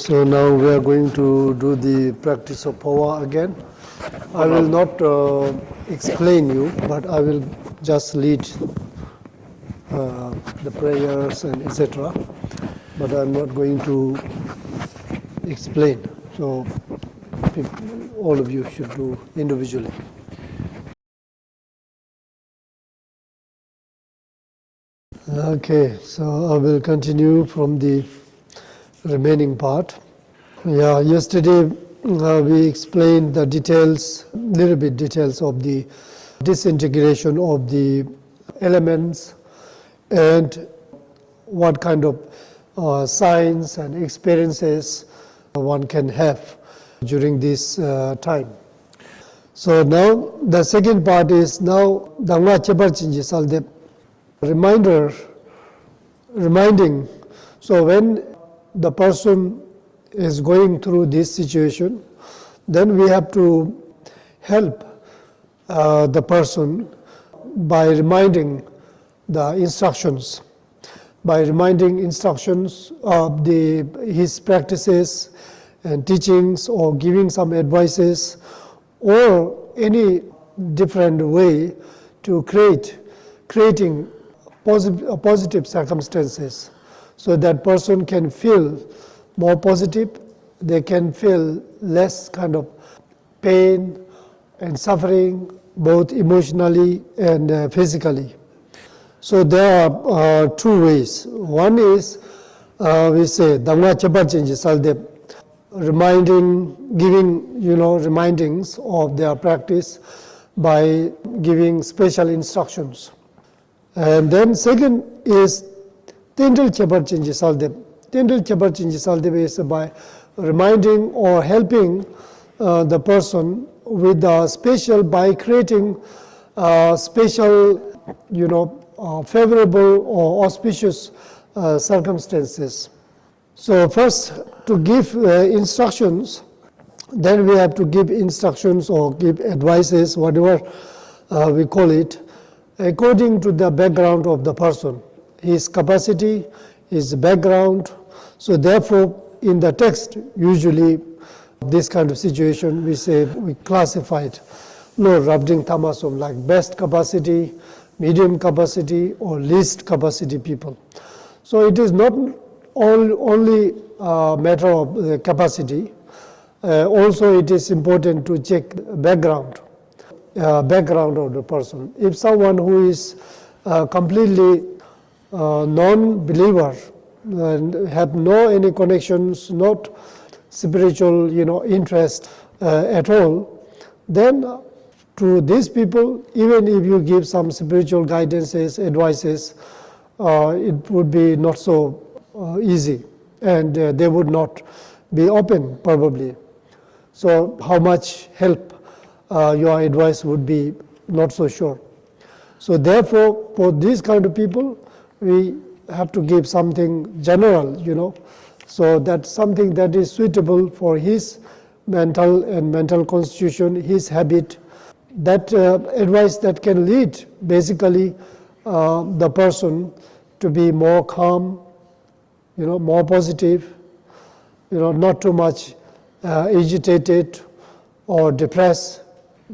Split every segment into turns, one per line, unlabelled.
So now we are going to do the practice of power again. I will not explain you, but I will just lead the prayers and etc. But I'm not going to explain. So all of you should do individually. Okay, so I will continue from the remaining part. Yeah, yesterday we explained the details, little bit details of the disintegration of the elements and what kind of signs and experiences one can have during this time. So now the second part is now Dangwa Chebar Chinji Salde reminding. So when the person is going through this situation, then we have to help the person by reminding the instructions, of his practices and teachings, or giving some advices, or any different way to creating positive circumstances, so that person can feel more positive, they can feel less kind of pain and suffering, both emotionally and physically. So there are two ways. One is we say Dhamma Chepa Chinji Salde, giving remindings of their practice by giving special instructions. And then second is Tendel Chepa Chinji Salde. Tendel Chepa Chinji Salde is by reminding or helping the person with by creating special, favorable or auspicious circumstances. So first to give instructions, then we have to give instructions or give advices, whatever we call it, according to the background of the person, his capacity, his background. So therefore, in the text, usually this kind of situation, we classified Lord Rabding Tamasum like best capacity, medium capacity, or least capacity people. So it is not only a matter of capacity. Also, it is important to check background of the person. If someone who is completely non-believer and have no any connections, not spiritual, interest at all, then to these people, even if you give some spiritual guidances, advices, it would be not so easy, and they would not be open probably. So how much help your advice would be not so sure. So therefore, for these kind of people, we have to give something general, so that's something that is suitable for his mental constitution, his habit, that advice that can lead basically the person to be more calm, more positive, not too much agitated or depressed.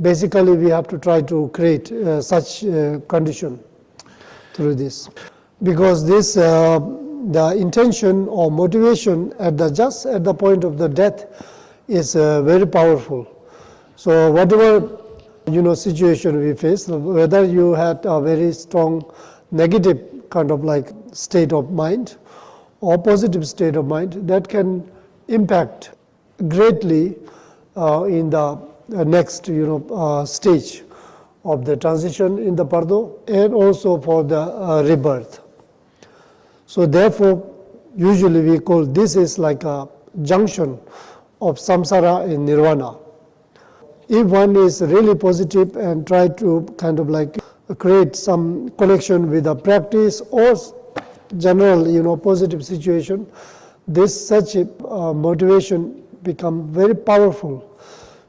Basically, we have to try to create such condition through this, because this the intention or motivation just at the point of the death is very powerful. So whatever situation we face, whether you had a very strong negative kind of like state of mind or positive state of mind, that can impact greatly in the next stage of the transition in the Pardo, and also for the rebirth. So therefore, usually we call this is like a junction of samsara and nirvana. If one is really positive and try to kind of like create some connection with a practice or general positive situation, such a motivation become very powerful.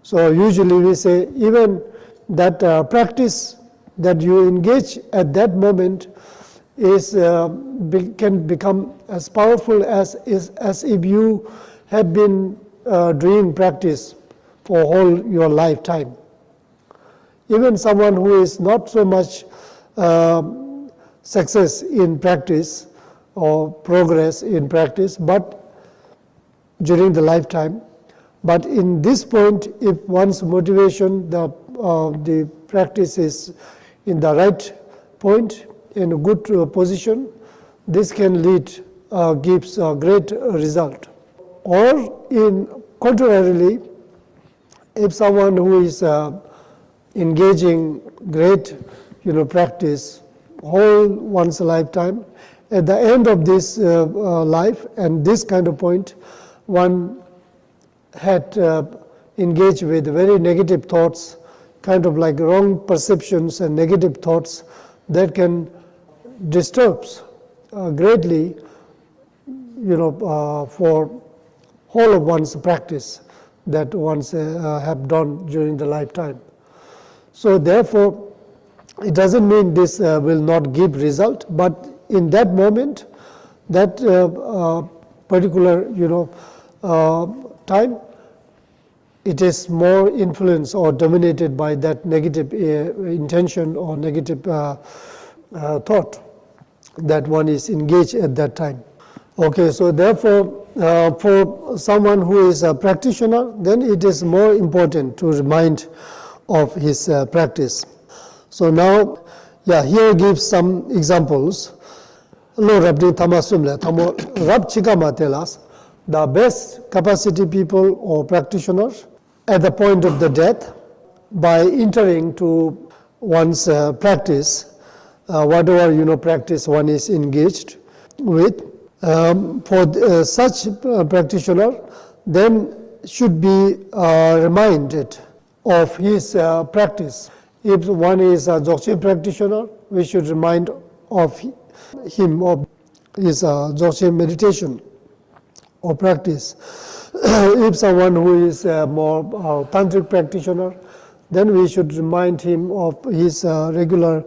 So usually we say even that practice that you engage at that moment can become as powerful as if you have been doing practice for whole your lifetime. Even someone who is not so much success in practice or progress in practice, but during the lifetime. But in this point, if one's motivation, the practice is in the right point, in a good position, this can lead, gives a great result. Or in contrarily, if someone who is engaging great, practice whole one's lifetime, at the end of this life and this kind of point, one had engaged with very negative thoughts, kind of like wrong perceptions and negative thoughts that can disturb greatly, for whole of one's practice that one's have done during the lifetime. So therefore, it doesn't mean this will not give result, but in that moment, that particular time, it is more influenced or dominated by that negative intention or negative thought that one is engaged at that time. Okay, so therefore, for someone who is a practitioner, then it is more important to remind of his practice. So now, here gives some examples. The best capacity people or practitioners at the point of the death, by entering to one's practice, whatever practice one is engaged with, for such practitioner, then should be reminded of his practice. If one is a Dzogchen practitioner, we should remind of him of his Dzogchen meditation or practice. If someone who is a more tantric practitioner, then we should remind him of his regular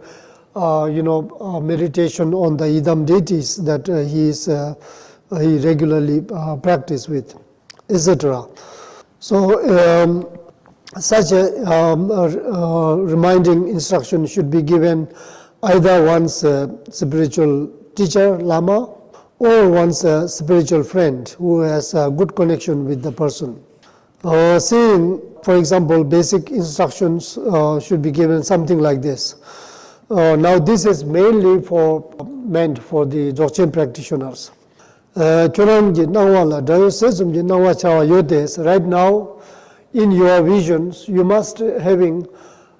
meditation on the Idam deities that he regularly practice with, etc. So such a reminding instruction should be given either one's spiritual teacher, Lama, or one's spiritual friend who has a good connection with the person. Saying, for example, basic instructions should be given something like this. Now this is mainly meant for the Dzogchen practitioners. Right now, in your visions, you must having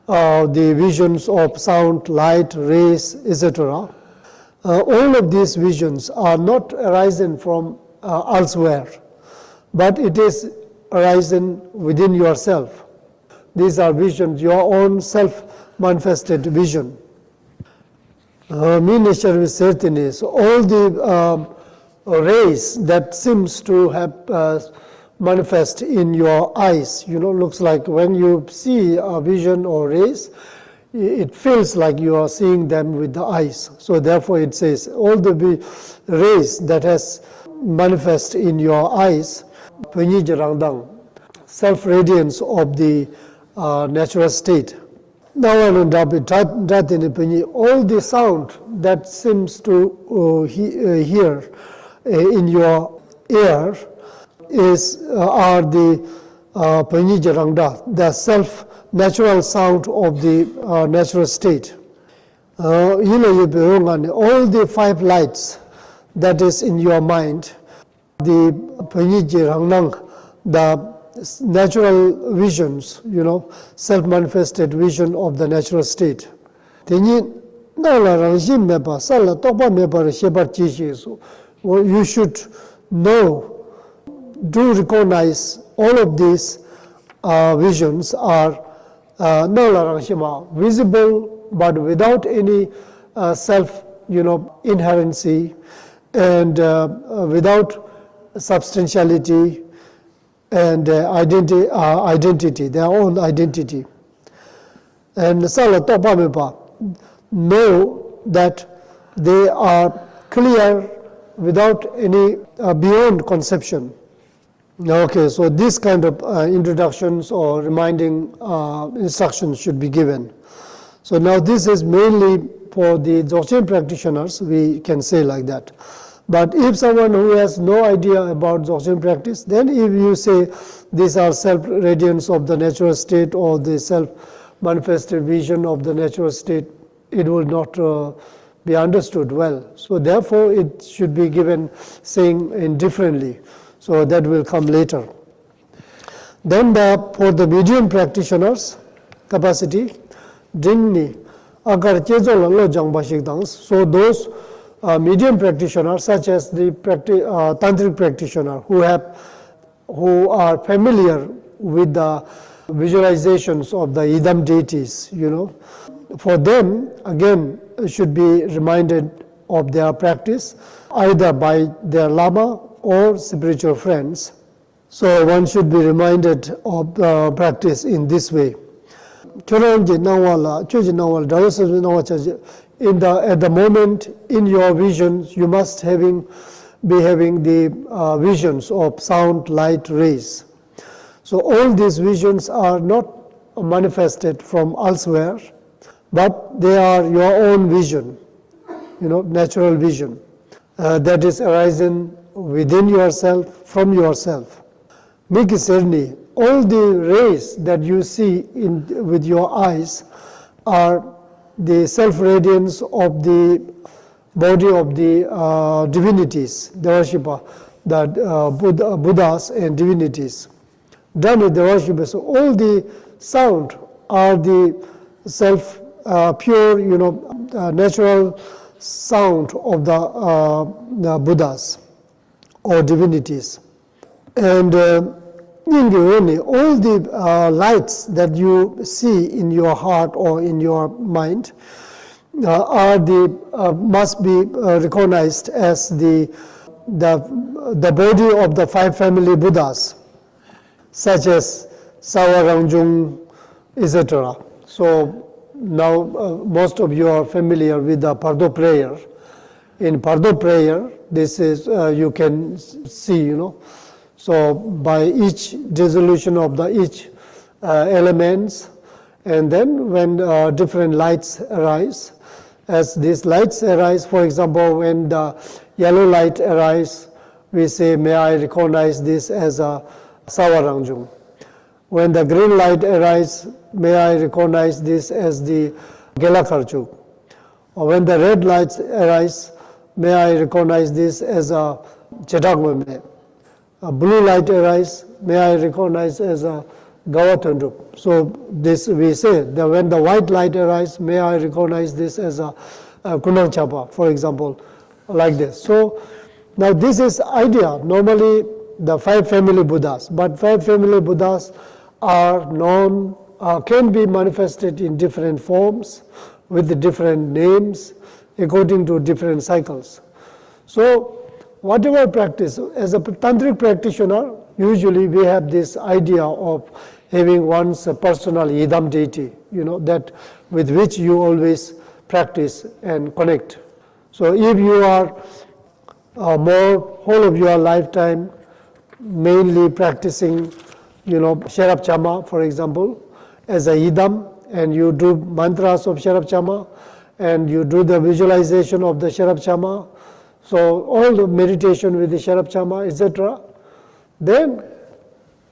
the visions of sound, light, rays, etc. All of these visions are not arising from elsewhere, but it is arising within yourself. These are visions, your own self-manifested vision. Nature with certainty. So all the rays that seems to have manifest in your eyes, looks like when you see a vision or rays, it feels like you are seeing them with the eyes. So therefore it says all the rays that has manifest in your eyes, self-radiance of the natural state. Now all the sound that seems to hear in your ear are the the self-natural sound of the natural state. All the 5 lights that is in your mind, the natural visions, self-manifested vision of the natural state. You should know, do recognize all of these visions are visible but without any self inherency and without substantiality and identity, their own identity. And know that they are clear without any beyond conception. Okay, so this kind of introductions or reminding instructions should be given. So now this is mainly for the Dzogchen practitioners, we can say like that. But if someone who has no idea about Dzogchen practice, then if you say these are self-radiance of the natural state or the self-manifested vision of the natural state, it will not be understood well. So therefore it should be given saying indifferently. So that will come later. Then for the medium practitioners capacity, dingni agar chezo lo jangbashik dangs. So those medium practitioners, such as the tantric practitioner, who are familiar with the visualizations of the idam deities, for them again should be reminded of their practice either by their lama or spiritual friends. So one should be reminded of practice in this way. At the moment in your visions, you must be having the visions of sound, light, rays. So all these visions are not manifested from elsewhere, but they are your own vision, natural vision that is arising within yourself, from yourself. Miki Serni, all the rays that you see with your eyes are the self-radiance of the body of the divinities, the worshipper, the Buddhas and divinities. Done with the worshipper. So all the sound are the pure, natural sound of the Buddhas or divinities. And all the lights that you see in your heart or in your mind must be recognized as the body of the five family Buddhas, such as Sawarangjung, etc. So now most of you are familiar with the Pardo prayer. In Pardo prayer, this is you can see, So by each dissolution of each elements, and then when different lights arise, as these lights arise, for example, when the yellow light arises, we say, may I recognize this as a Sawarangjung. When the green light arises, may I recognize this as the Gelakarchuk. Or when the red lights arise, may I recognize this as a Chedagweme. A blue light arises, may I recognize as a Gawatanduk. So this we say that when the white light arises, may I recognize this as a Kunang Chapa, for example, like this. So now this is idea. Normally the five family Buddhas, but five family Buddhas are known, can be manifested in different forms with the different names according to different cycles. So whatever practice, as a tantric practitioner, usually we have this idea of having one's personal idam deity, that with which you always practice and connect. So if you are whole of your lifetime mainly practicing, Sherab Chama, for example, as a idam, and you do mantras of Sherab Chama, and you do the visualization of the Sherab Chama, so all the meditation with the Sherab Chama, etc. Then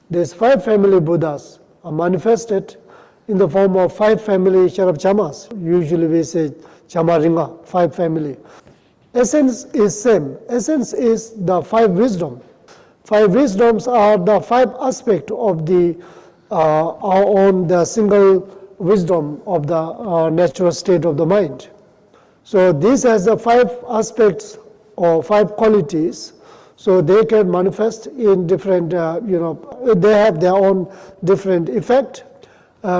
these five family Buddhas are manifested in the form of five family Sherab Chamas. Usually we say Chama Ringa, five family. Essence is same. Essence is the five wisdom. Five wisdoms are the five aspects of our own the single wisdom of the natural state of the mind. So this has the five aspects or five qualities, so they can manifest in different, they have their own different effect,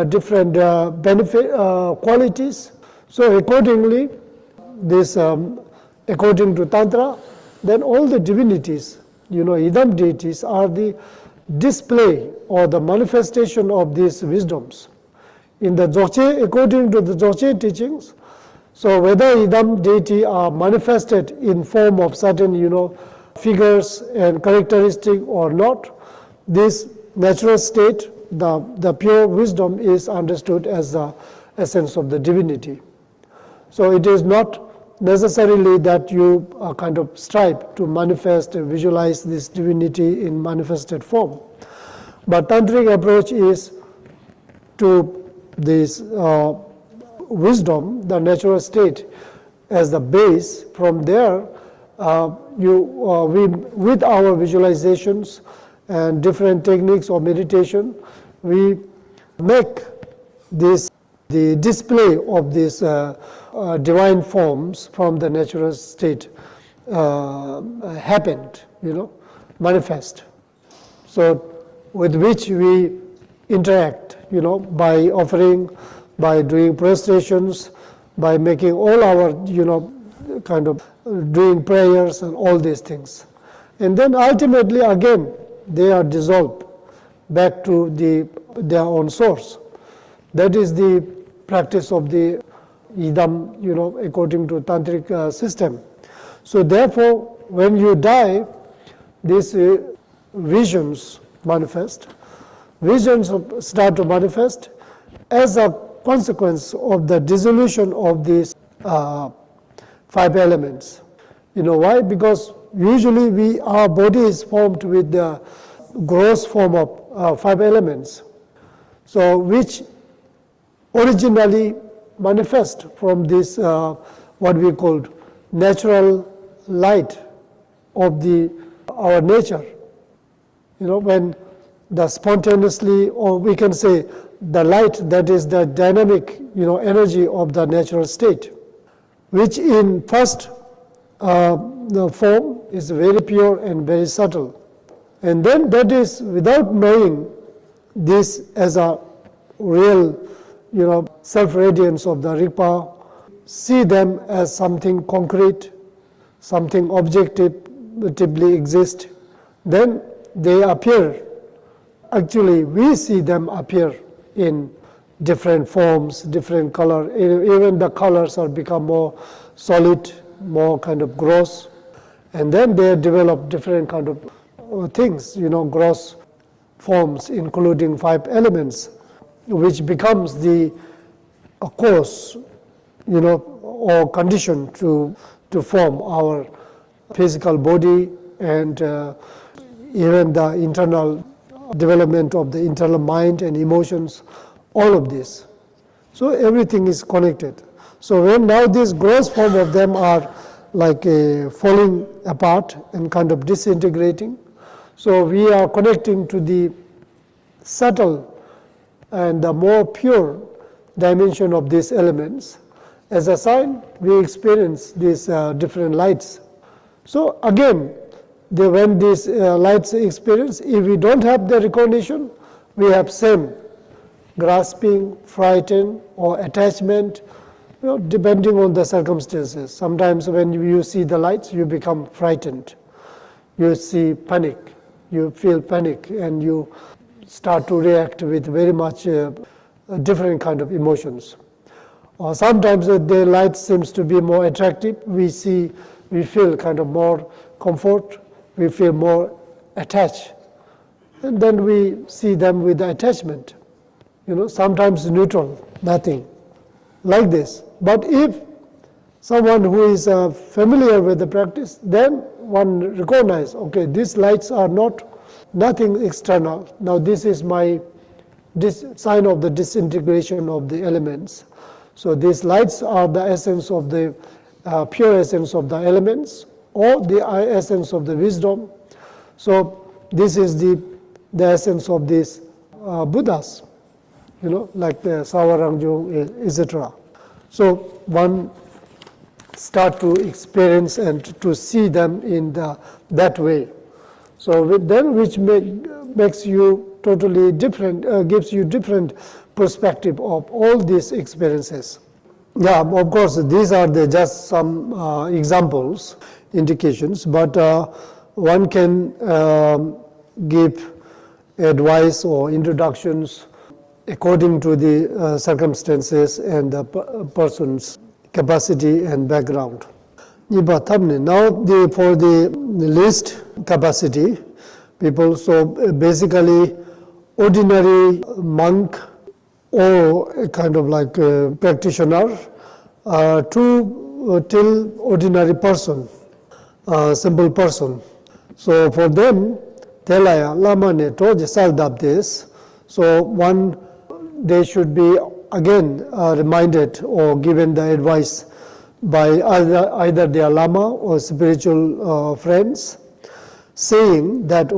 different benefit, qualities. So accordingly, this, according to Tantra, then all the divinities, idam deities are the display or the manifestation of these wisdoms. In the Dzogchen, according to the Dzogchen teachings, so whether idam deity are manifested in form of certain, figures and characteristic or not, this natural state, the pure wisdom is understood as the essence of the divinity. So it is not necessarily that you kind of strive to manifest and visualize this divinity in manifested form. But tantric approach is to this wisdom, the natural state, as the base. From there, we, with our visualizations and different techniques of meditation, we make this the display of these divine forms from the natural state happened, manifest. So with which we interact, by offering, by doing prostrations, by making all our, kind of doing prayers and all these things. And then ultimately, again, they are dissolved back to their own source. That is the practice of the idam, according to tantric system. So therefore, when you die, these visions manifest. Visions start to manifest as a consequence of the dissolution of these 5 elements. Why? Because usually our body is formed with the gross form of 5 elements, so which originally manifest from this what we call natural light of our nature. When the spontaneously, or we can say the light that is the dynamic energy of the natural state, which in first the form is very pure and very subtle. And then that is, without knowing this as a real self-radiance of the Rigpa, see them as something concrete, something objectively exist, then they appear. Actually, we see them appear in different forms, different color. Even the colors are become more solid, more kind of gross, and then they develop different kind of things, gross forms, including 5 elements, which becomes the cause, or condition to form our physical body and even the internal development of the internal mind and emotions, all of this. So everything is connected. So when now this gross form of them are like falling apart and kind of disintegrating, so we are connecting to the subtle and the more pure dimension of these elements. As a sign, we experience these different lights. So again, when these lights experience, if we don't have the recognition, we have same grasping, frightened, or attachment, depending on the circumstances. Sometimes when you see the lights, you become frightened. You see panic, you feel panic, and you start to react with very much different kind of emotions. Or sometimes the light seems to be more attractive. We feel kind of more comfort. We feel more attached, and then we see them with the attachment. Sometimes neutral, nothing, like this. But if someone who is familiar with the practice, then one recognizes, okay, these lights are nothing external. Now this is my sign of the disintegration of the elements. So these lights are the essence of the pure essence of the elements, or the essence of the wisdom. So this is the essence of these Buddhas, like the Sawarangjung, etc. So one start to experience and to see them in that way. So then which makes you totally different, gives you different perspective of all these experiences. Yeah, of course, these are just some examples, indications, but one can give advice or introductions according to the circumstances and the person's capacity and background. Now for the least capacity, people. So basically, ordinary monk or a kind of like a practitioner till ordinary person, simple person. So for them, telaya lama ne toje saldab this. So one, they should be again reminded or given the advice by either their lama or spiritual friends, saying that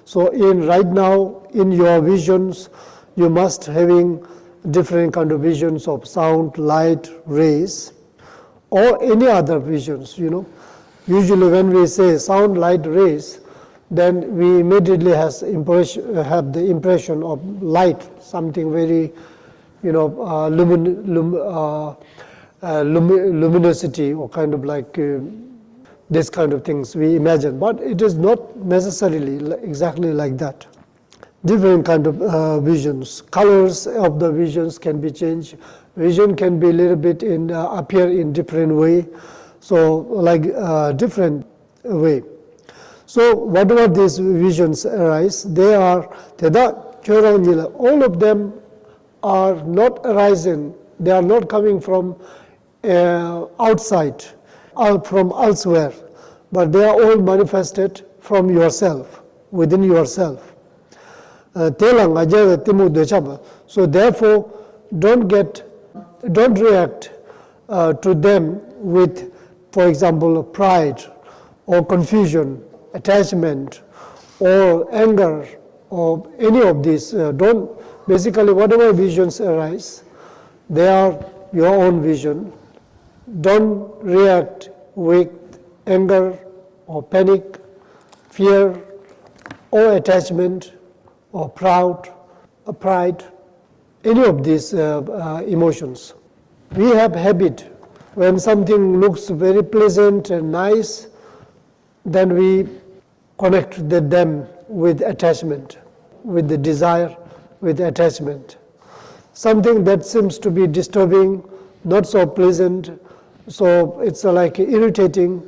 so in right now in your visions you must having different kind of visions of sound, light, rays, or any other visions. Usually when we say sound, light, rays, then we immediately have the impression of light, something very luminosity, or kind of like this kind of things we imagine, but it is not necessarily exactly like that. Different kind of visions, colors of the visions can be changed. Vision can be a little bit appear in different way, so like different way. So whatever these visions arise, they are all of them are not arising. They are not coming from outside or from elsewhere, but they are all manifested from yourself, within yourself. So therefore, don't react to them with, for example, pride or confusion, attachment or anger or any of these. Basically whatever visions arise, they are your own vision. Don't react with anger or panic, fear or attachment or pride, any of these emotions. We have habit, when something looks very pleasant and nice, then we connect them with attachment, with the desire, with attachment. Something that seems to be disturbing, not so pleasant, so it's like irritating,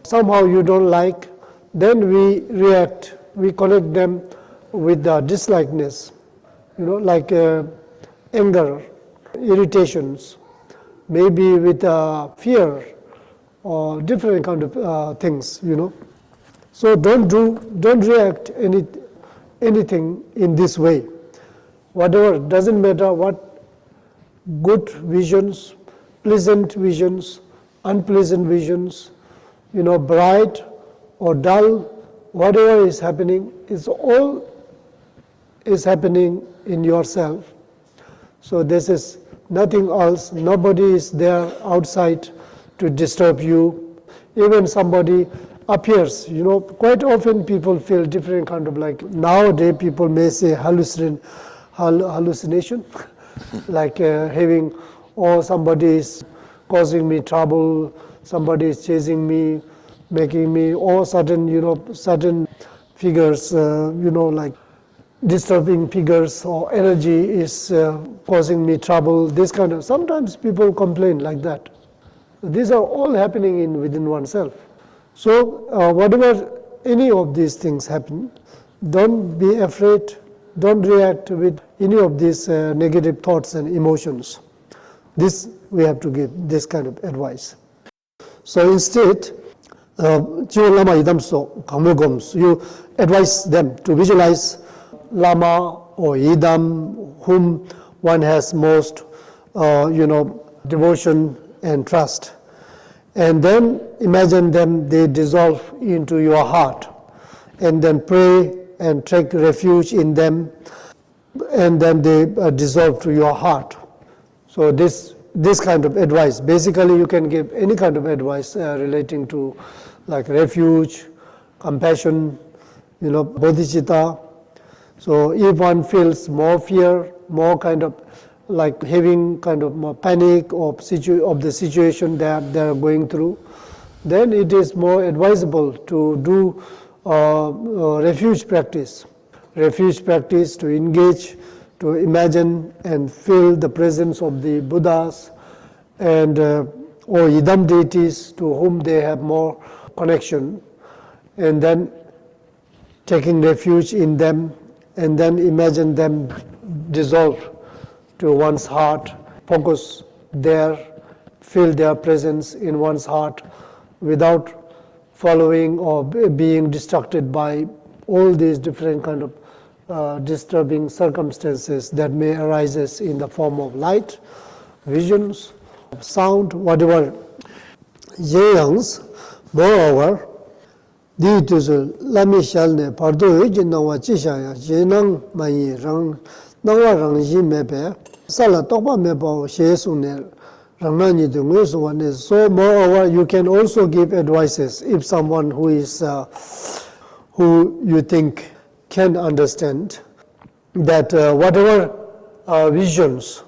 somehow you don't like, then we react, we connect them with the dislikeness, like anger, irritations, maybe with fear or different kind of things, So don't react anything in this way. Whatever, doesn't matter what good visions, pleasant visions, unpleasant visions, bright or dull, whatever is happening, is happening in yourself. So this is nothing else. Nobody is there outside to disturb you. Even somebody appears, quite often people feel different kind of like, nowadays people may say hallucination, like having, or somebody is causing me trouble, somebody is chasing me, making me, or certain figures, like disturbing figures or energy is causing me trouble, this kind of, sometimes people complain like that. These are all happening within oneself. So whatever any of these things happen, don't be afraid, don't react with any of these negative thoughts and emotions. This we have to give this kind of advice. So instead, you advise them to visualize Lama or Idam, whom one has most devotion and trust. And then imagine them, they dissolve into your heart. And then pray and take refuge in them. And then they dissolve to your heart. So this kind of advice, basically you can give any kind of advice relating to like refuge, compassion, bodhicitta. So if one feels more fear, more kind of like having kind of more panic of the situation that they are going through, then it is more advisable to do refuge practice. Refuge practice, to engage, to imagine and feel the presence of the Buddhas and or Idam deities to whom they have more connection, and then taking refuge in them, and then imagine them dissolve to one's heart, focus there, feel their presence in one's heart without following or being distracted by all these different kind of disturbing circumstances that may arise in the form of light, visions, sound, whatever. Yeyangs, moreover, di tuzu lami shalne pardo yujin nawa chishaya yenang mayi rang nawa rang yi mebe sala tokpa meba shesune rangnani du ngusuwane. So moreover, you can also give advices if someone who is who you think can understand that whatever visions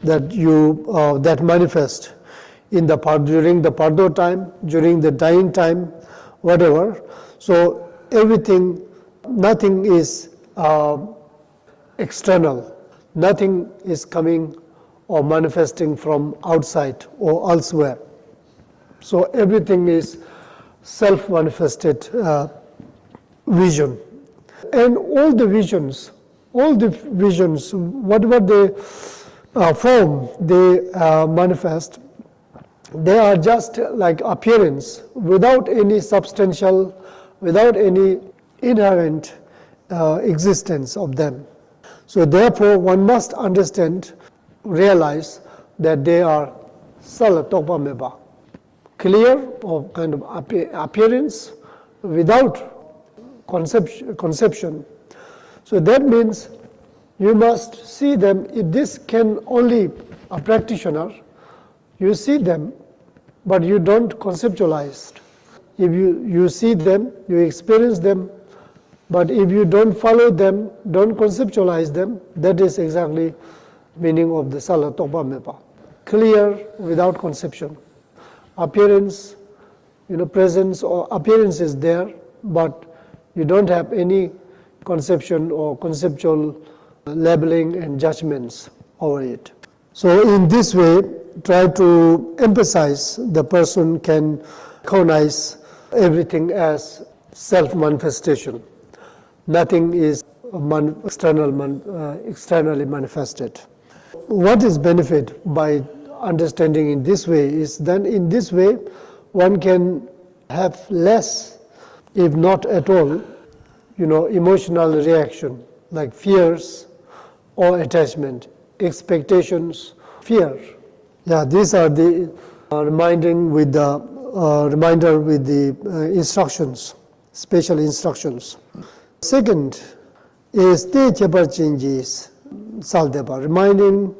that you that manifest in the during the pardo time, during the dying time, whatever. So everything, nothing is external, nothing is coming or manifesting from outside or elsewhere. So everything is self-manifested vision. And all the visions, whatever they form, they manifest, they are just like appearance without any substantial, without any inherent existence of them. So therefore one must understand, realize that they are salatokpa meba, clear or kind of appearance without conception. So that means you must see them. If this can only a practitioner, you see them, but you don't conceptualize. If you see them, you experience them, but if you don't follow them, don't conceptualize them, that is exactly meaning of the salatokpa mepa. Clear without conception. Appearance, presence or appearance is there, but you don't have any conception or conceptual labeling and judgments over it. So in this way, try to emphasize the person can recognize everything as self-manifestation. Nothing is externally manifested. What is benefit by understanding in this way is then in this way one can have less, if not at all, emotional reaction like fears or attachment, expectations, fear. Yeah, these are the reminder with the instructions, special instructions. Second is the chepa changes saldeba, reminding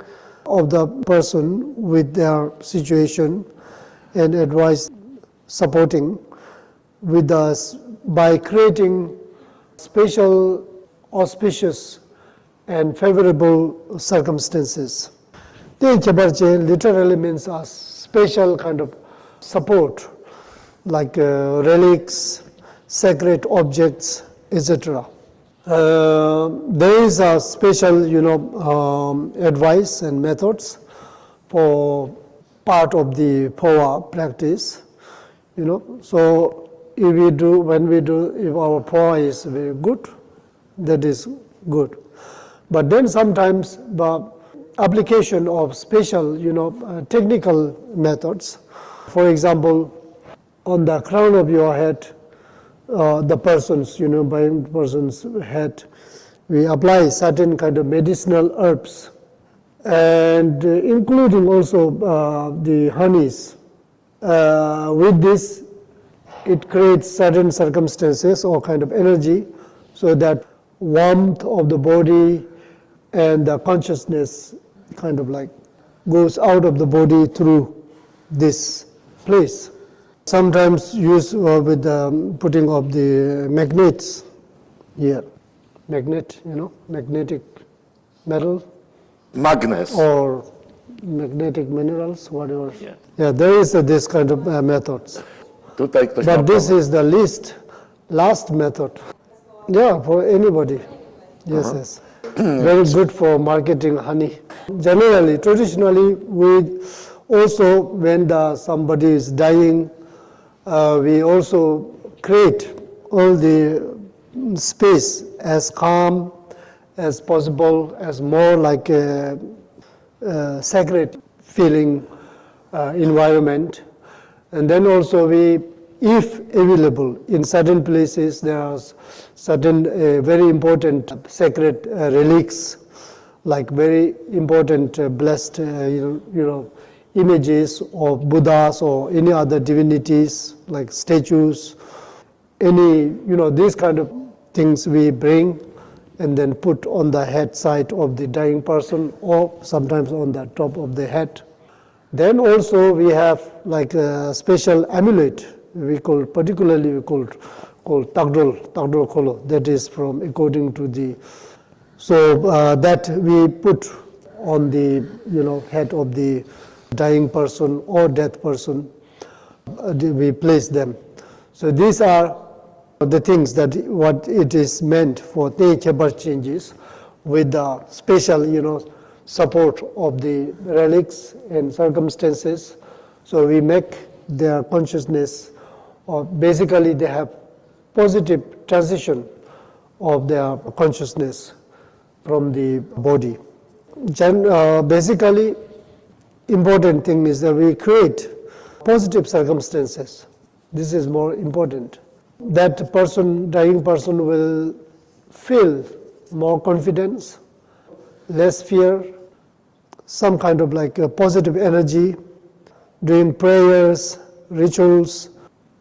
of the person with their situation and advice, supporting with us by creating special, auspicious and favorable circumstances. The cheparche literally means a special kind of support, like relics, sacred objects, etc. There is a special, advice and methods for part of the powa practice, So when we do, if our powa is very good, that is good. But then sometimes the application of special, technical methods. For example, on the crown of your head, the person's, by person's head, we apply certain kind of medicinal herbs, and including also the honeys. With this, it creates certain circumstances or kind of energy, so that warmth of the body and the consciousness kind of like goes out of the body through this place. Sometimes used with the putting of the magnets here. Magnet, magnetic metal.
Magnets.
Or magnetic minerals, whatever. Yeah, there is this kind of methods. But this is the last method. Yeah, for anybody. Yes. Very good for marketing honey. Generally, traditionally, we also, when somebody is dying, we also create all the, space as calm as possible, as more like a sacred feeling environment. And then also we, if available, in certain places there are certain very important sacred relics, like very important blessed images of Buddhas or any other divinities, like statues, any these kind of things we bring and then put on the head side of the dying person, or sometimes on the top of the head. Then also we have like a special amulet particularly we call Tagdol Kolo, that is from according to the, so that we put on the head of the dying person or dead person, we place them. So these are the things that what it is meant for Te Khebar changes, with the special support of the relics and circumstances. So we make their consciousness, or basically they have positive transition of their consciousness from the body. Basically, important thing is that we create positive circumstances. This is more important. That person, dying person, will feel more confidence, less fear, some kind of like a positive energy, doing prayers, rituals,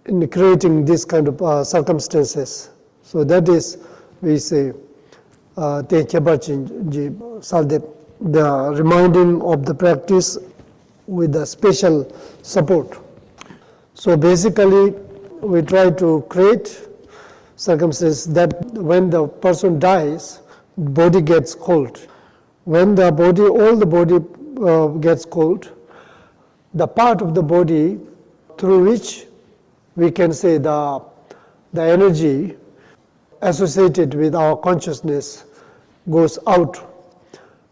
in creating this kind of circumstances. So that is, we say, Te Khebar Chinji Saldep, the reminding of the practice with the special support. So basically, we try to create circumstances that when the person dies, body gets cold. When the body, all the body gets cold, the part of the body through which we can say the energy associated with our consciousness goes out,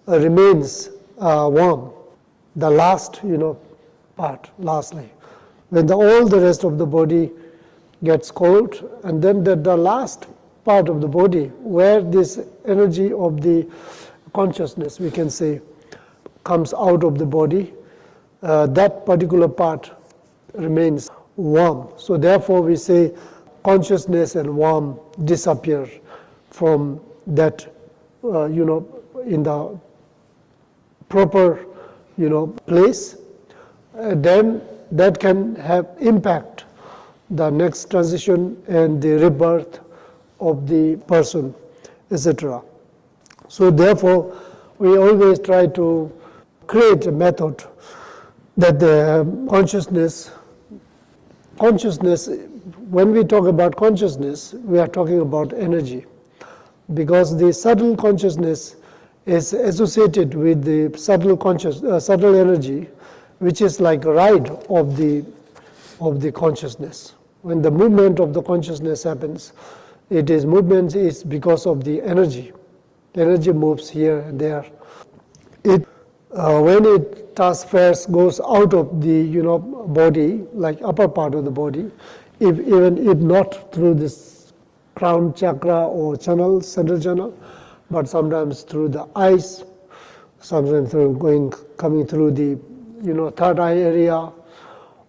remains warm. The last, part, lastly. When all the rest of the body gets cold, and then the last part of the body, where this energy of the consciousness, we can say, comes out of the body, that particular part remains warm. So therefore we say consciousnness and warmth disappear from that, in the proper, place. Then that can have impact the next transition and the rebirth of the person, etc. So therefore, we always try to create a method that the consciousness, when we talk about consciousness, we are talking about energy, because the subtle consciousness is associated with the subtle energy, which is like a ride of the consciousness. When the movement of the consciousness happens, movement is because of the energy. The energy moves here and there. When it transfers, goes out of the body, like upper part of the body, even if not through this crown chakra or channel, central channel, but sometimes through the eyes, sometimes coming through the third eye area,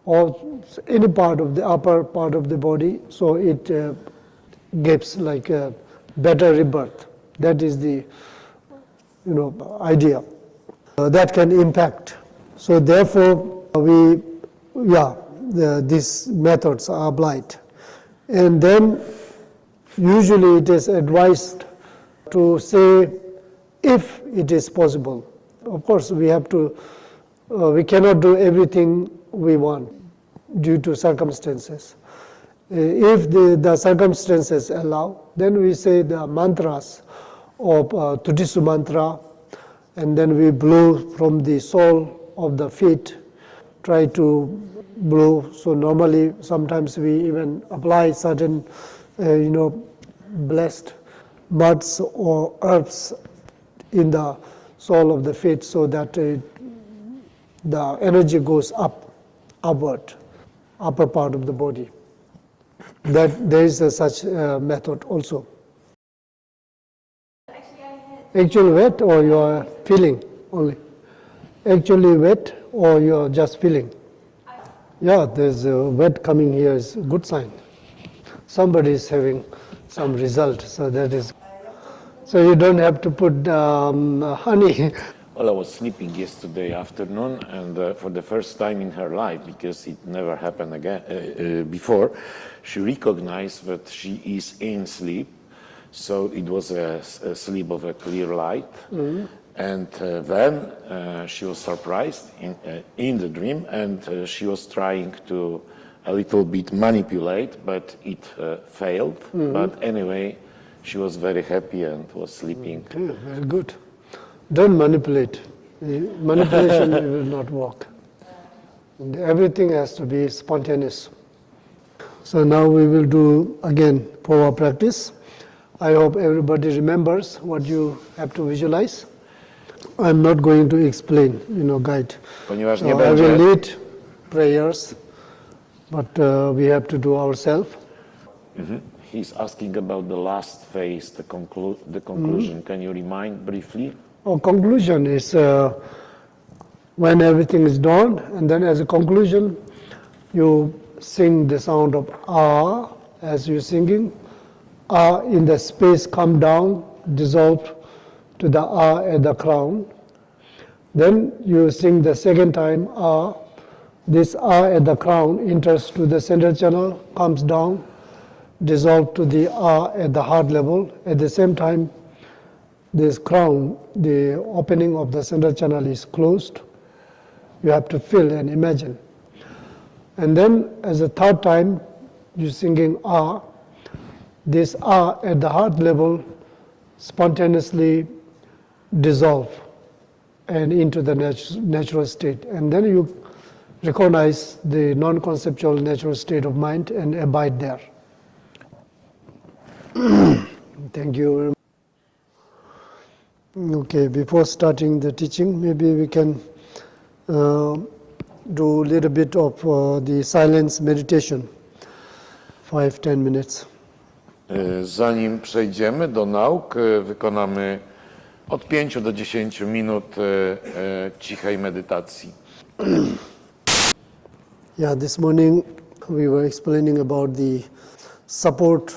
or any part of the upper part of the body, so it gives like a better rebirth. That is the idea. That can impact. So therefore these methods are applied. And then usually it is advised to say, if it is possible. Of course we cannot do everything we want due to circumstances. If the circumstances allow, then we say the mantras of Tudisu mantra, and then we blow from the sole of the feet, try to blow. So normally sometimes we even apply certain blessed muds or herbs in the sole of the feet, so that the energy goes upward, upper part of the body. That there is such method also. Actually wet or you are feeling only? Actually wet or you are just feeling? Yeah, there's a wet coming here is a good sign. Somebody is having some result, so that is. So you don't have to put honey.
Well, I was sleeping yesterday afternoon, and for the first time in her life, because it never happened again before, she recognized that she is in sleep. So it was a sleep of a clear light, and then she was surprised in the dream, and she was trying to a little bit manipulate, but it failed. But anyway, she was very happy and was sleeping.
Okay, very good. Don't manipulate. Manipulation will not work. And everything has to be spontaneous. So now we will do again power practice. I hope everybody remembers what you have to visualize. I'm not going to explain, guide.
Ponieważ
So
nie
I
będzie,
will lead prayers, but we have to do ourselves.
he's asking about the last phase, the conclusion. Can you remind briefly?
Conclusion is when everything is done, and then as a conclusion, you sing the sound of ah as you're singing. Ah in the space come down, dissolve to the ah at the crown. Then you sing the second time ah. This ah at the crown enters to the center channel, comes down, dissolve to the ah at the heart level. At the same time, this crown, the opening of the center channel is closed. You have to feel and imagine. And then as a third time, you're singing ah. This ah at the heart level spontaneously dissolve and into the natural state. And then you recognize the non-conceptual natural state of mind and abide there. Thank you very much. Okay, before starting the teaching, maybe we can do a little bit of the silence meditation, 5-10 minutes.
Zanim przejdziemy do nauk, wykonamy od 5 do 10 minut cichej medytacji.
Yeah, this morning we were explaining about the support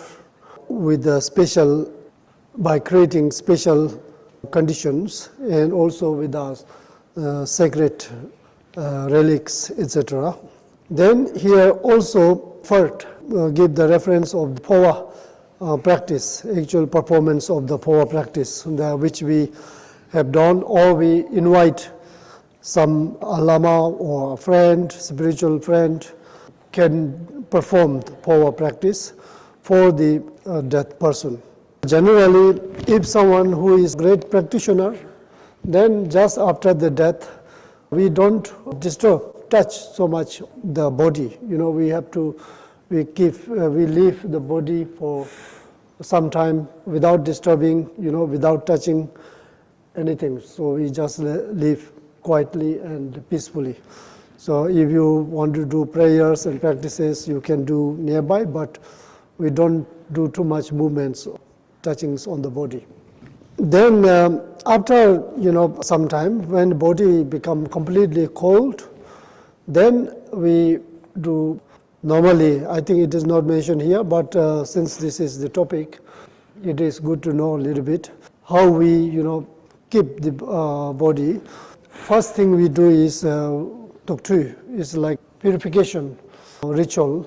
with the special, by creating special conditions and also with the sacred relics, etc. Then here also first give the reference of the power practice, actual performance of the power practice, which we have done, or we invite some lama or a friend, spiritual friend, can perform the power practice for the dead person. Generally, if someone who is great practitioner, then just after the death, we don't touch so much the body. We have to, we leave the body for some time without disturbing, without touching anything. So we just leave quietly and peacefully. So if you want to do prayers and practices, you can do nearby, but we don't do too much movements, touchings on the body. Then after some time, when the body become completely cold, then we do normally, I think it is not mentioned here, but since this is the topic, it is good to know a little bit how we keep the body. First thing we do is toktu, is like purification ritual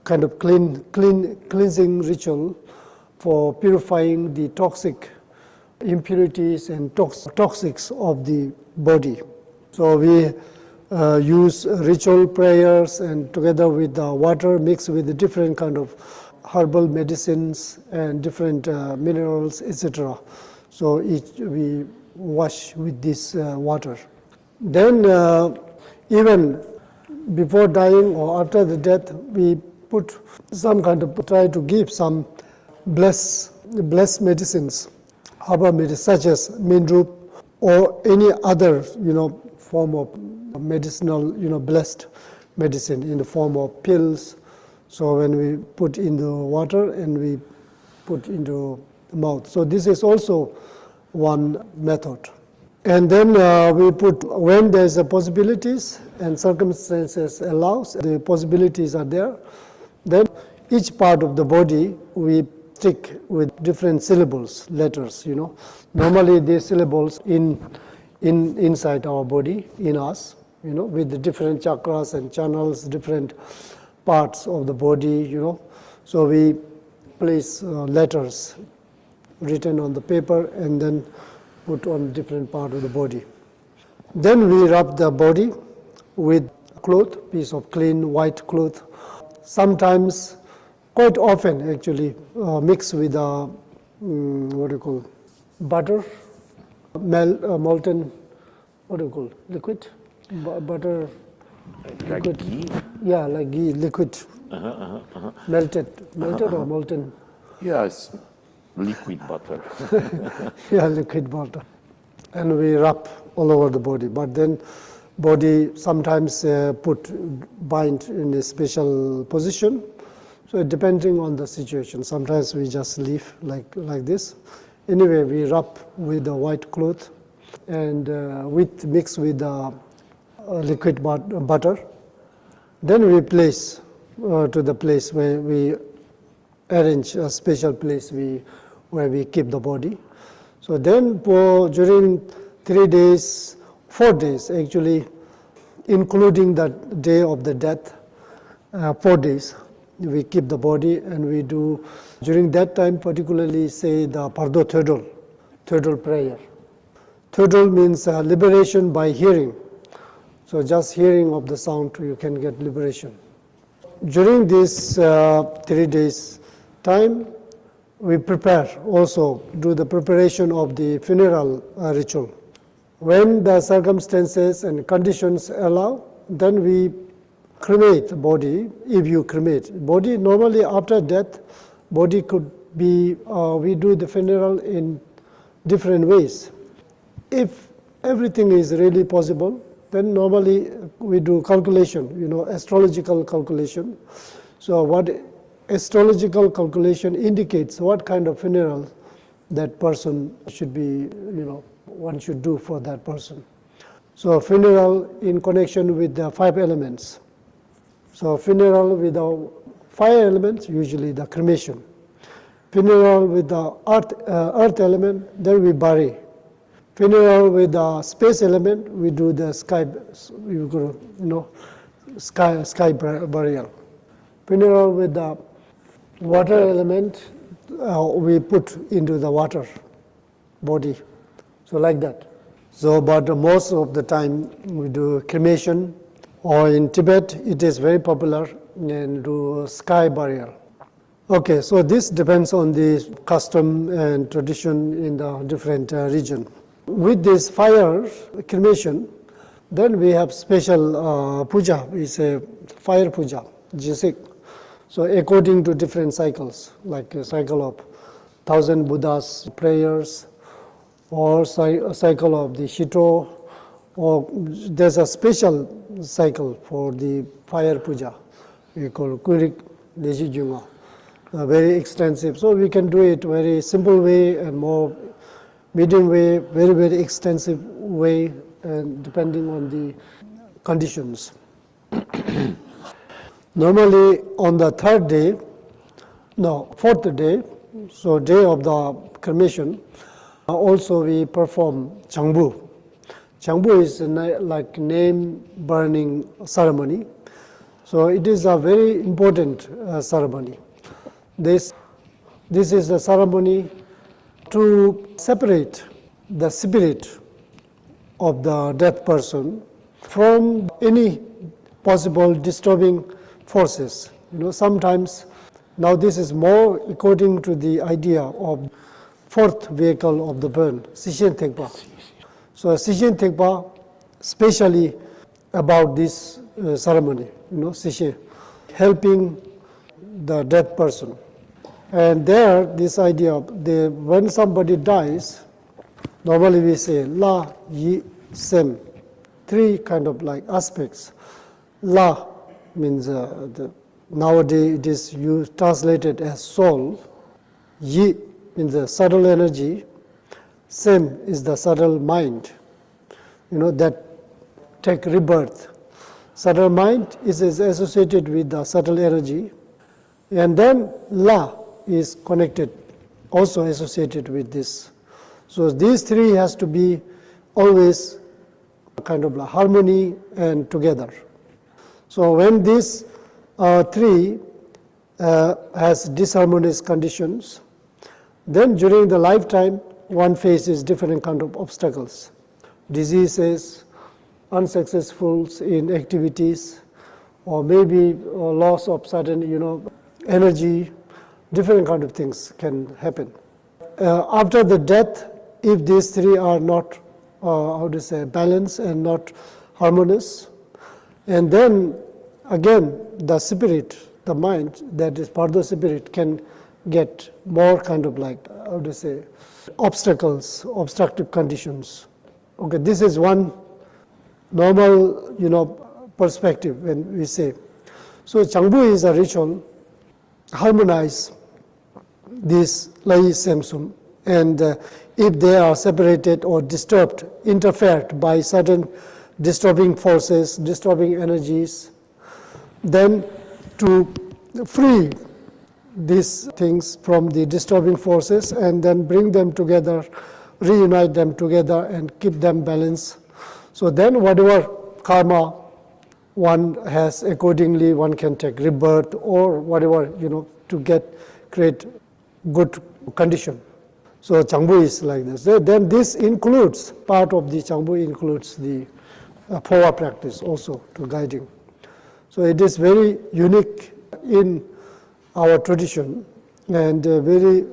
kind of cleansing ritual for purifying the toxic impurities and toxics of the body. So we use ritual prayers and together with the water mixed with the different kind of herbal medicines and different minerals, etc. So we wash with this water. Then even before dying or after the death, we put some kind of, try to give some blessed medicines, herbal medicines such as mindrup or any other form of medicinal blessed medicine in the form of pills. So when we put in the water and we put into the mouth. So this is also one method. And then we put, when there's a possibilities and circumstances allows, the possibilities are there, then each part of the body we tick with different syllables, letters, Normally these syllables inside our body, in us, with the different chakras and channels, different parts of the body, So we place letters written on the paper and then put on different part of the body. Then we rub the body with cloth, piece of clean white cloth. Sometimes, quite often actually, mix with butter, molten, liquid, butter,
Like
liquid.
ghee?
Yeah, like ghee, liquid, melted or molten.
Yeah, it's liquid butter.
Yeah, liquid butter. And we rub all over the body. But then body sometimes bind in a special position. So depending on the situation, sometimes we just leave like this. Anyway, we rub with the white cloth and mix with liquid butter. Then we place to the place where we arrange a special place where we keep the body. So then during 3 days, 4 days actually, including the day of the death, 4 days, we keep the body and we do, during that time particularly say the Pardo Thodol prayer. Thodol means liberation by hearing. So just hearing of the sound you can get liberation. During this 3 days time, we prepare also, do the preparation of the funeral ritual. When the circumstances and conditions allow, then we cremate the body. If you cremate body, normally after death, body could be, we do the funeral in different ways. If everything is really possible, then normally we do calculation, astrological calculation. So what astrological calculation indicates what kind of funeral that person should be, one should do for that person. So funeral in connection with the 5 elements. So funeral with the fire elements, usually the cremation. Funeral with the earth element, then we bury. Funeral with the space element, we do the sky burial. Funeral with the water element, we put into the water body. So like that. So, but most of the time we do cremation, or in Tibet it is very popular and do sky burial. Okay, so this depends on the custom and tradition in the different region. With this fire cremation, then we have special puja. We say fire puja, jisik. So according to different cycles, like a cycle of 1,000 Buddhas prayers, or a cycle of the Shito, or there's a special cycle for the fire puja. We call Kurik Lejijunga. Very extensive. So we can do it very simple way and more medium way, very, very extensive way, and depending on the conditions. Normally on the 4th day, so day of the cremation, also we perform Changbu. Changbu is like name burning ceremony. So it is a very important ceremony. This is a ceremony to separate the spirit of the dead person from any possible disturbing forces. Sometimes, now this is more according to the idea of 4th vehicle of the burn, Sishen Thekpa. So Sishen Thekpa, especially about this ceremony, Sishen, helping the dead person. And there, this idea of when somebody dies, normally we say La, Yi, Sem, 3 kind of like aspects. La means nowadays it is translated as soul. Yi means the subtle energy, same is the subtle mind, that take rebirth. Subtle mind is associated with the subtle energy, and then La is connected, also associated with this. So these three has to be always kind of harmony and together. So when these three has disharmonious conditions, then during the lifetime one faces different kind of obstacles, diseases, unsuccessfuls in activities, or maybe loss of certain energy, different kind of things can happen. After the death, if these three are not balanced and not harmonious, and then again the spirit, the mind that is part of the spirit can get more kind of obstacles, obstructive conditions. Okay, this is one normal perspective when we say. So Changbu is a ritual, harmonize this Lai Semsum, and if they are separated or disturbed, interfered by certain disturbing forces, disturbing energies, then to free these things from the disturbing forces and then bring them together, reunite them together and keep them balanced. So then whatever karma one has, accordingly one can take rebirth or whatever, to create good condition. So Changbu is like this. Then this includes, part of the Changbu includes the Phowa practice also to guiding. So it is very unique in our tradition and very,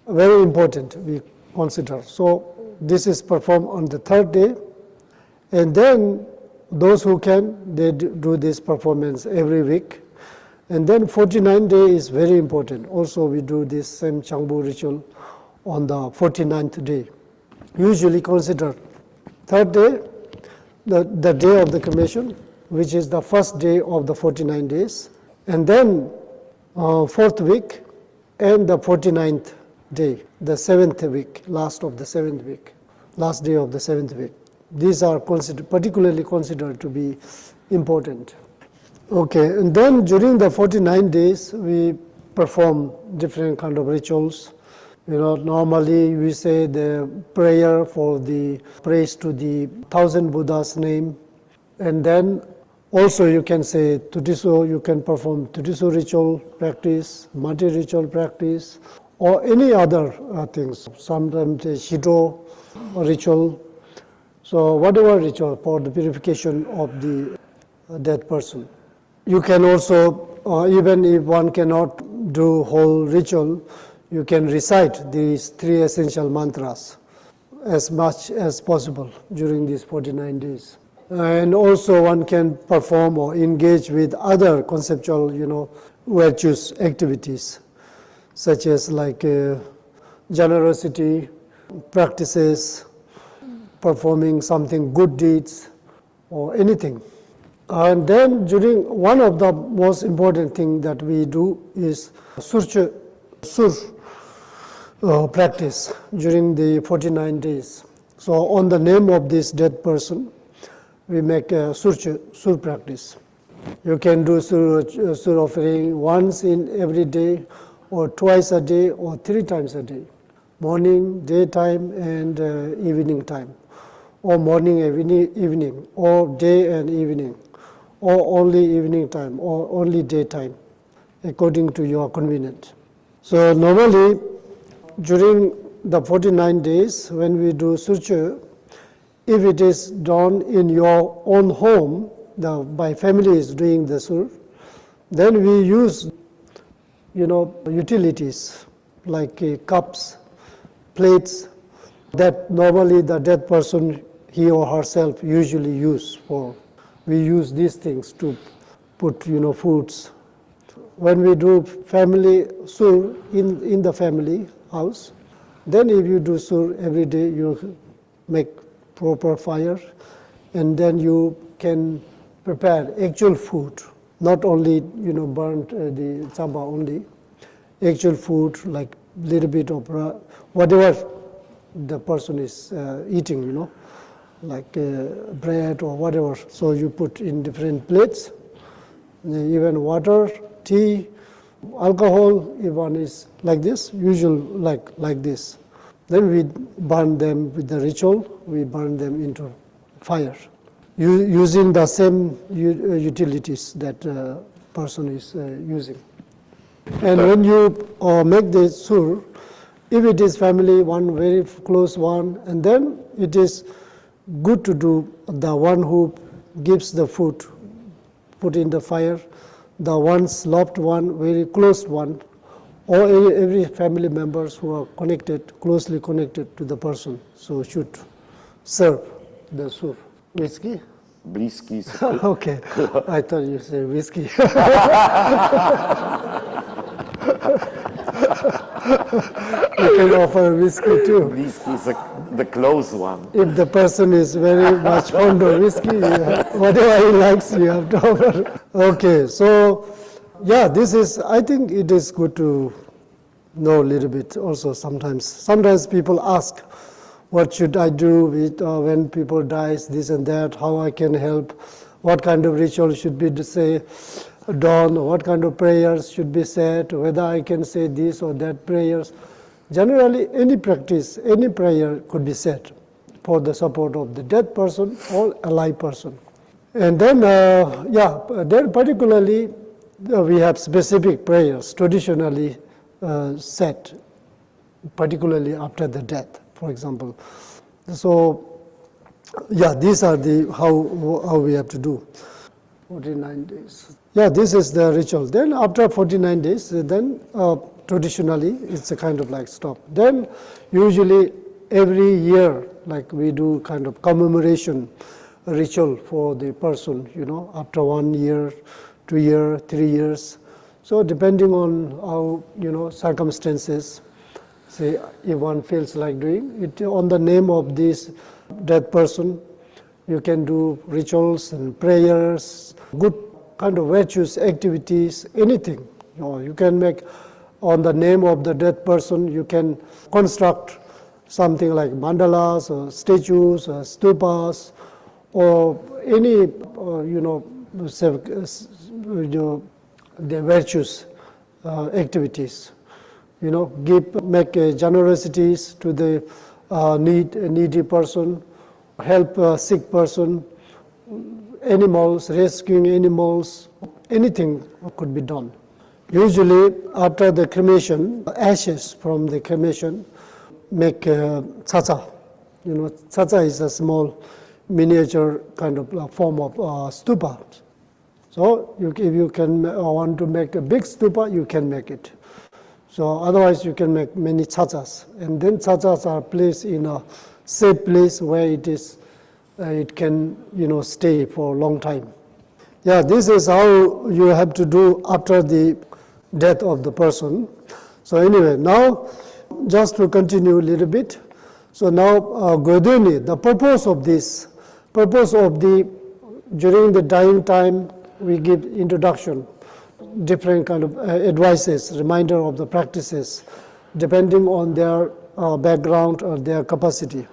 very important we consider. So this is performed on the third day, and then those who can, they do this performance every week. And then 49th day is very important. Also we do this same Changbu ritual on the 49th day. Usually consider third day, the day of the cremation, which is the first day of the 49 days, and then fourth week and the 49th day, the seventh week, last of the seventh week, last day of the seventh week. These are particularly considered to be important. Okay, and then during the 49 days, we perform different kind of rituals. Normally we say the prayer for the praise to the 1,000 Buddha's name, and then also you can say Tudiso, you can perform Tudiso ritual practice, Mati ritual practice, or any other things. Sometimes Shido ritual. So whatever ritual for the purification of the dead person. You can also, even if one cannot do whole ritual, you can recite these three essential mantras as much as possible during these 49 days. And also one can perform or engage with other conceptual, virtuous activities, such as like generosity practices, performing something good deeds, or anything. And then during one of the most important thing that we do is sur practice during the 49 days. So on the name of this dead person, we make a sur practice. You can do sur offering once in every day, or twice a day, or 3 times a day. Morning, daytime, and evening time. Or morning, evening, or day and evening, or only evening time, or only daytime, according to your convenience. So normally, during the 49 days, when we do surcha, if it is done in your own home, by family is doing the sur, then we use, utilities like cups, plates, that normally the dead person, he or herself usually use for. We use these things to put, foods. When we do family sur in the family house, then if you do sur every day, you make proper fire, and then you can prepare actual food, not only burnt the chamba only, actual food like little bit of whatever the person is eating, like bread or whatever. So you put in different plates, even water, tea, alcohol, even is like this, usual like this. Then we burn them with the ritual, we burn them into fire, using the same utilities that person is using. And when you make the sur, if it is family, one very close one, and then it is good to do the one who gives the food, put in the fire, the one's loved one, very close one, or every family members who are closely connected to the person, so should serve the sur. Whiskey?
Bliski.
Okay, I thought you said whiskey. You can offer whiskey too.
Bliski is the close one.
If the person is very much fond of whiskey, whatever he likes, you have to offer. Okay, so yeah, I think it is good to know a little bit also sometimes. Sometimes people ask, what should I do with when people dies, this and that, how I can help, what kind of ritual should be done, what kind of prayers should be said, whether I can say this or that prayers. Generally, any practice, any prayer could be said for the support of the dead person or alive person. And then, then particularly, we have specific prayers traditionally said, particularly after the death, for example. So, yeah, these are how we have to do. 49 days. Yeah, this is the ritual. Then after 49 days, then traditionally it's a kind of like stop. Then usually every year, like we do kind of commemoration ritual for the person, after 1 year, 2 years, 3 years. So depending on how, circumstances, say if one feels like doing it on the name of this dead person, you can do rituals and prayers, good kind of virtuous activities, anything. You can make on the name of the dead person, you can construct something like mandalas or statues or stupas or any, the virtuous activities. Make generosities to the needy person, help a sick person, animals, rescuing animals, anything could be done. Usually after the cremation, ashes from the cremation make tsacha. Tsacha is a small miniature kind of form of stupa. So if you can want to make a big stupa, you can make it. So otherwise you can make many tsachas. And then tsachas are placed in a safe place where it can stay for a long time. Yeah, this is how you have to do after the death of the person. So anyway, now just to continue a little bit. So now Goduni, the purpose of during the dying time, we give introduction, different kind of advices, reminder of the practices, depending on their background or their capacity.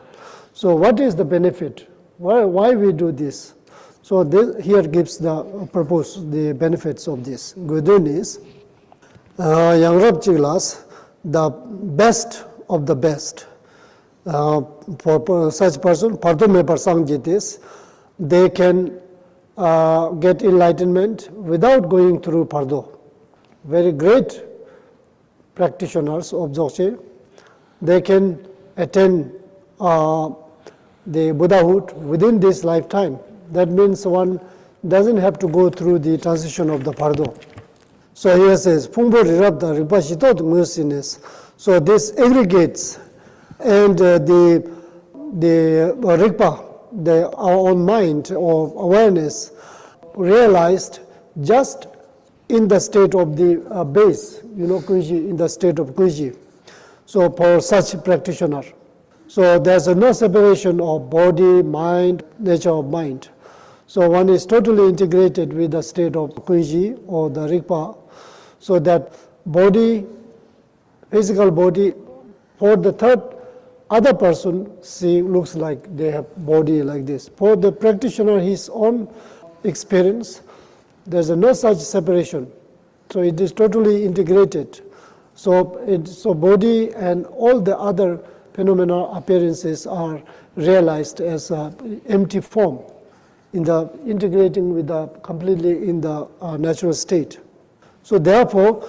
So what is the benefit? Why we do this? So here gives the purpose, the benefits of this. Godun is Yangrab Chiglas, the best of the best. For such person, Pardume Parsangjitis, they can get enlightenment without going through Pardo. Very great practitioners of Dzogchen, they can attain the Buddhahood within this lifetime. That means one doesn't have to go through the transition of the Pardo. So here says, Pungpo Rirabda Ripashitot Musines. So this aggregates and the Rigpa, our own mind or awareness, realized just in the state of the base, Kuji, in the state of Kuji. So for such practitioner. So there's no separation of body, mind, nature of mind. So one is totally integrated with the state of Kuji or the Rigpa, so that body physical body. For the third other person, see, looks like they have body like this. For the practitioner, his own experience, there's no such separation. So it is totally integrated. So body and all the other phenomena appearances are realized as empty form, integrating with completely in the natural state. So therefore,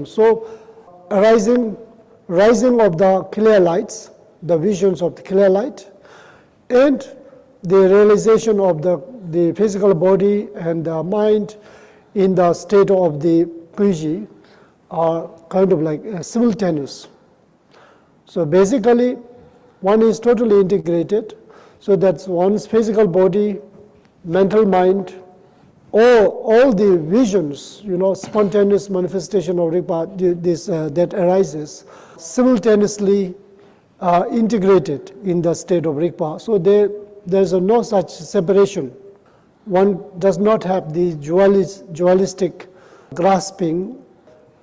so rising of the clear lights, the visions of the clear light, and the realization of the physical body and the mind in the state of the Kuiji are kind of like simultaneous. So basically, one is totally integrated. So that's one's physical body, mental mind, all the visions, spontaneous manifestation of Rigpa, that arises, simultaneously integrated in the state of Rigpa. So there's no such separation. One does not have the dualistic grasping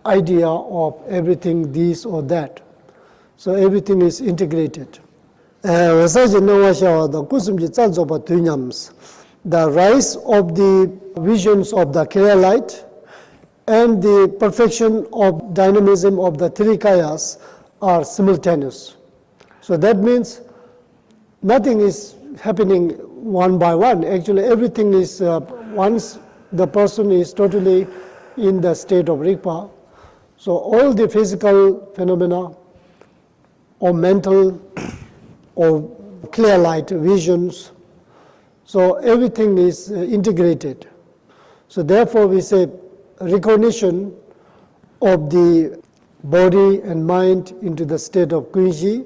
idea of everything this or that. So everything is integrated. The rise of the visions of the clear light and the perfection of dynamism of the three kayas are simultaneous. So that means nothing is happening one by one. Actually, everything is, once the person is totally in the state of Rigpa, so all the physical phenomena or mental or clear light visions, so everything is integrated. So therefore we say recognition of the body and mind into the state of Kuiji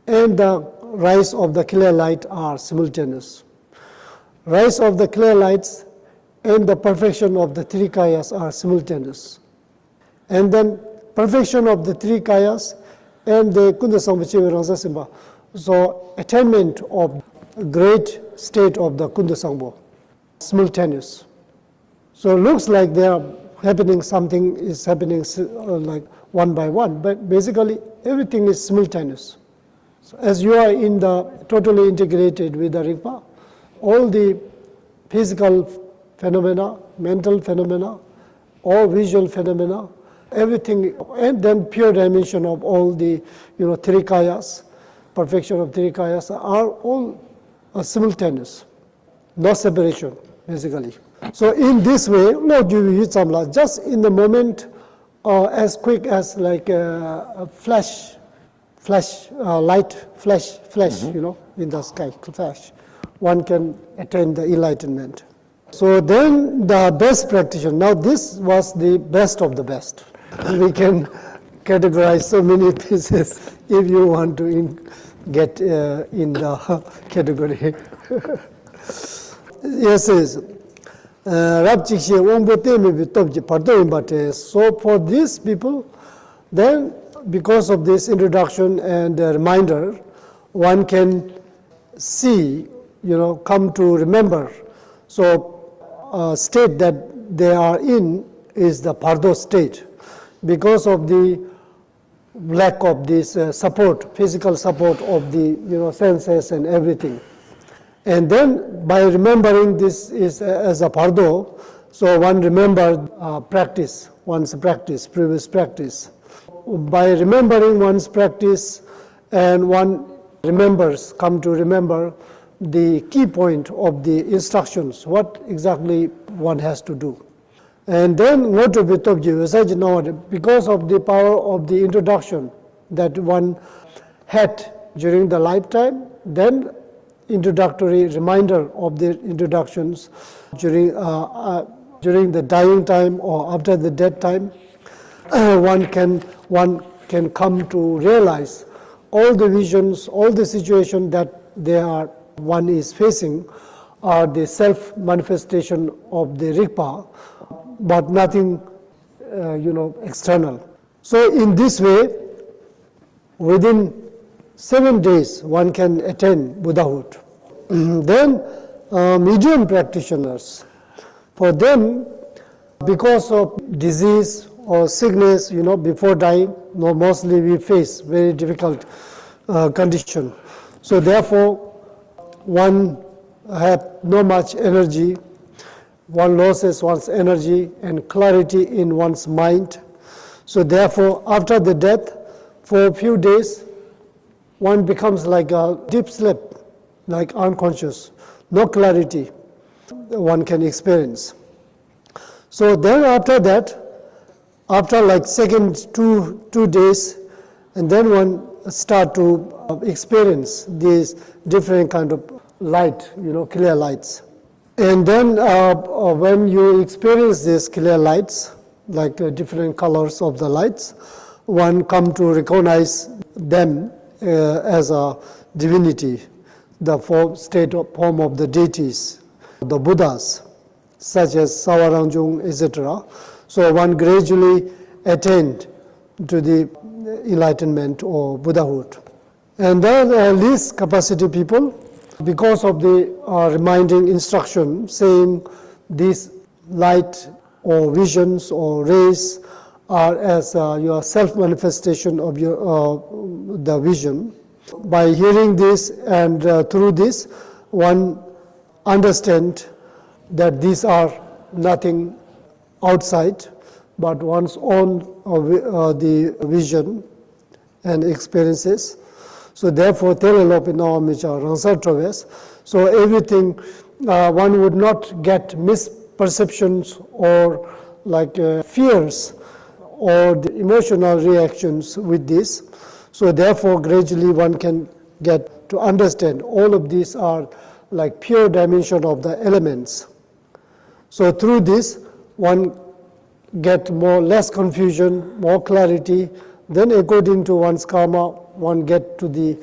and the rise of the clear light are simultaneous. Rise of the clear lights and the perfection of the three kayas are simultaneous. And then perfection of the three kayas and the Kunda Sangpache Rangsa Simba. So attainment of great state of the Kunda Sangpo, simultaneous. So it looks like they are happening, something is happening like one by one, but basically everything is simultaneous. So as you are in the totally integrated with the Rigpa, all the physical phenomena, mental phenomena, or visual phenomena, everything, and then pure dimension of all the three kayas, perfection of three kayas are all simultaneous, no separation basically. So in this way, just in the moment, as quick as like a flash, light, flash, in the sky, flash, one can attain the enlightenment. So then the best practitioner, now this was the best of the best. We can categorize so many pieces if you want to get in the category. Yes, so for these people, then because of this introduction and reminder, one can see, come to remember. So state that they are in is the Pardo state because of the lack of this support, physical support of the senses and everything. And then by remembering this is as a Pardo, so one remembered one's practice, previous practice. By remembering one's practice and one come to remember the key point of the instructions, what exactly one has to do. And then because of the power of the introduction that one had during the lifetime, then introductory reminder of the introductions during the dying time or after the death time, one can come to realize all the visions, all the situation that one is facing are the self-manifestation of the Rigpa, but nothing, external. So in this way, within 7 days, one can attain Buddhahood. Then medium practitioners, for them, because of disease or sickness, before dying, mostly we face very difficult condition. So therefore, one have no much energy, one loses one's energy and clarity in one's mind. So therefore, after the death, for a few days, one becomes like a deep sleep, like unconscious, no clarity one can experience. So then after that, after like second two days, and then one start to experience these different kind of light, clear lights. And then when you experience these clear lights, like different colors of the lights, one come to recognize them as a divinity, the form of the deities, the Buddhas, such as Sawarangjung, etc. So one gradually attained to the enlightenment or Buddhahood. And then least capacity people, because of the reminding instruction saying these light or visions or rays are as your self-manifestation of your the vision. By hearing this and through this, one understand that these are nothing outside, but one's own the vision and experiences. So therefore, Telelop in our Micha Rangsar Traves. So everything, one would not get misperceptions or like fears or the emotional reactions with this. So therefore, gradually one can get to understand all of these are like pure dimension of the elements. So through this, one get less confusion, more clarity. Then according to one's karma, one get to the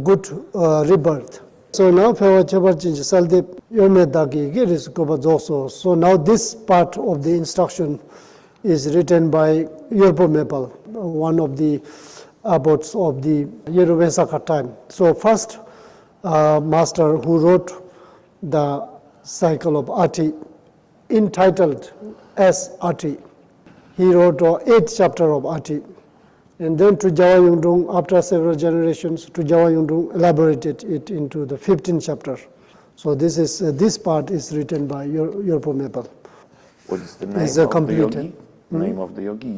good rebirth. So now, so now this part of the instruction is written by Yorpo Mepal, one of the abbots of the Yeruvesaka time. So first master who wrote the cycle of Ati, entitled as Ati. He wrote 8th chapter of Ati. And then Tujawa Yungdung, after several generations, Tujawa Yungdung elaborated it into the 15th chapter. So this part is written by Yorpo Mepal.
What is the name of the yogi? Name of the yogi?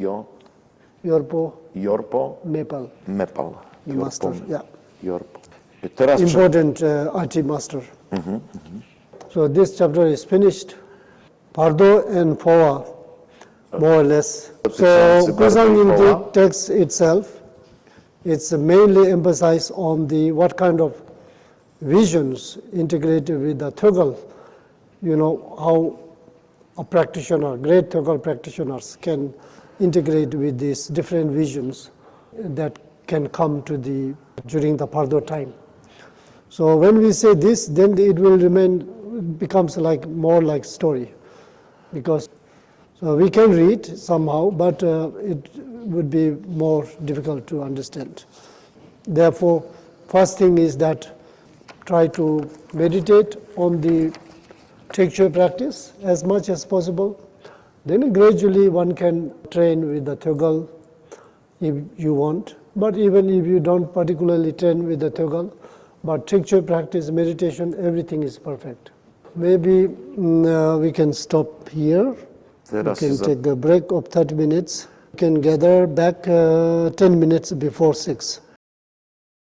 Yorpo
Mepal.
Master, yeah.
Yorpo.
Important Ati master. So this chapter is finished. Pardo and Poa, more or less. So Kusang in the text itself, it's mainly emphasized on the what kind of visions integrated with the Thögal, how a practitioner, great Thögal practitioners can integrate with these different visions that can come to during the Pardo time. So when we say this, then it will becomes more like story, because so we can read somehow, but it would be more difficult to understand. Therefore, first thing is that try to meditate on the textual practice as much as possible. Then gradually one can train with the Thögal if you want. But even if you don't particularly train with the Thögal, but textual practice, meditation, everything is perfect. Maybe we can stop here. We can take a break of 30 minutes. We can gather back 10 minutes before 6.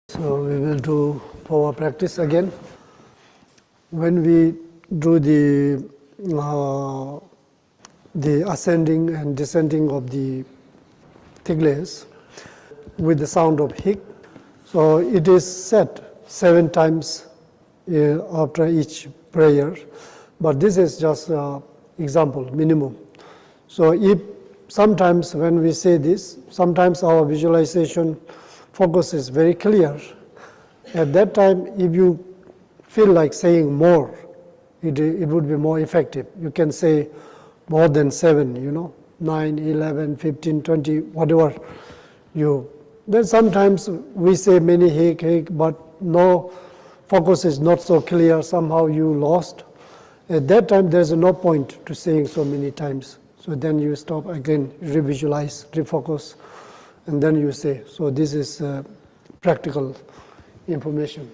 So we will do power practice again. When we do the ascending and descending of the tigles with the sound of hik, so it is said 7 times after each prayer, but this is just example, minimum. So if sometimes when we say this, sometimes our visualization focus is very clear. At that time, if you feel like saying more, it would be more effective. You can say more than 7, 9, 11, 15, 20, whatever you. Then sometimes we say many hik, but no, focus is not so clear, somehow you lost. At that time, there's no point to saying so many times. So then you stop again, revisualize, refocus, and then you say, so this is practical information.